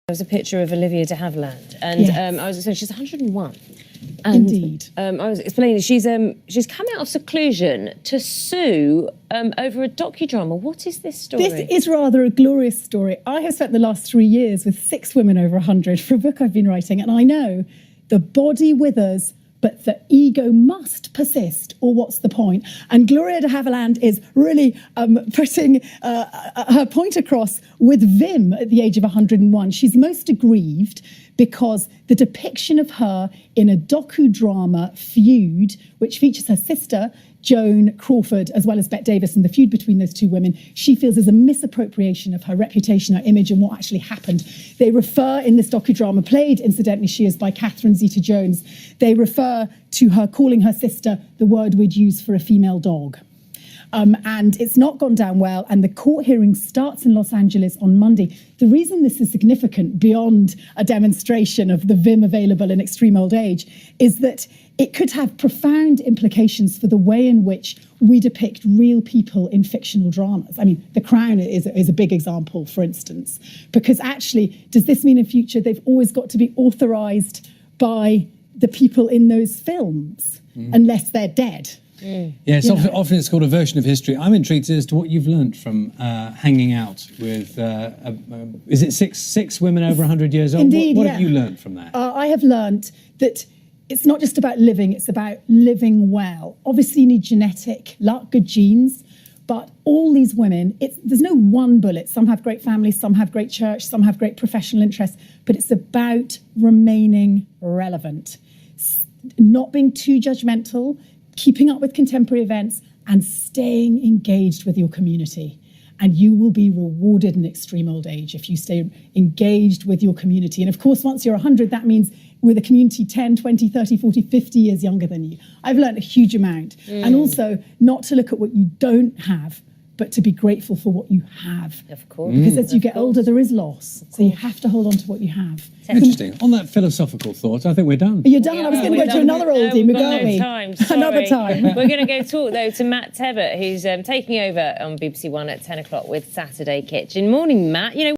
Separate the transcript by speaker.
Speaker 1: There was a picture of Olivia de Havilland, and
Speaker 2: Yes.
Speaker 1: I was saying she's 101. And,
Speaker 2: Indeed.
Speaker 1: I was explaining she's come out of seclusion to sue over a docudrama. What is this story?
Speaker 2: This is rather a glorious story. I have spent the last 3 years with 6 women over 100 for a book I've been writing, and I know the body withers, but the ego must persist, or what's the point? And Gloria de Havilland is really putting her point across with vim at the age of 101. She's most aggrieved because the depiction of her in a docudrama, Feud, which features her sister, Joan Crawford, as well as Bette Davis, and the feud between those two women, she feels is a misappropriation of her reputation, her image, and what actually happened. They refer in this docudrama, played incidentally she is by Catherine Zeta-Jones, they refer to her calling her sister the word we'd use for a female dog. And it's not gone down well, and the court hearing starts in Los Angeles on Monday. The reason this is significant, beyond a demonstration of the vim available in extreme old age, is that it could have profound implications for the way in which we depict real people in fictional dramas. I mean, The Crown is a big example, for instance, because actually, does this mean in future they've always got to be authorised by the people in those films, unless they're dead?
Speaker 3: Yes, often it's called a version of history. I'm intrigued as to what you've learned from hanging out with, is it six women over 100 years old?
Speaker 2: Indeed,
Speaker 3: what have you learned from that?
Speaker 2: I have learned that it's not just about living, it's about living well. Obviously you need genetic luck, good genes, but all these women, there's no one bullet. Some have great families, some have great church, some have great professional interests, but it's about remaining relevant, not being too judgmental, keeping up with contemporary events, and staying engaged with your community. And you will be rewarded in extreme old age if you stay engaged with your community. And of course, once you're 100, that means with a community 10, 20, 30, 40, 50 years younger than you. I've learned a huge amount. And also not to look at what you don't have, but to be grateful for what you have.
Speaker 1: Of course.
Speaker 2: Because as you get older, there is loss. So you have to hold on to what you have.
Speaker 3: Interesting. On that philosophical thought, I think we're done.
Speaker 2: You're done? I was going to go to another oldie,
Speaker 1: no time.
Speaker 2: Another time.
Speaker 1: We're going to go talk, though, to Matt Tebbett, who's taking over on BBC One at 10 o'clock with Saturday Kitchen. Morning, Matt. You know,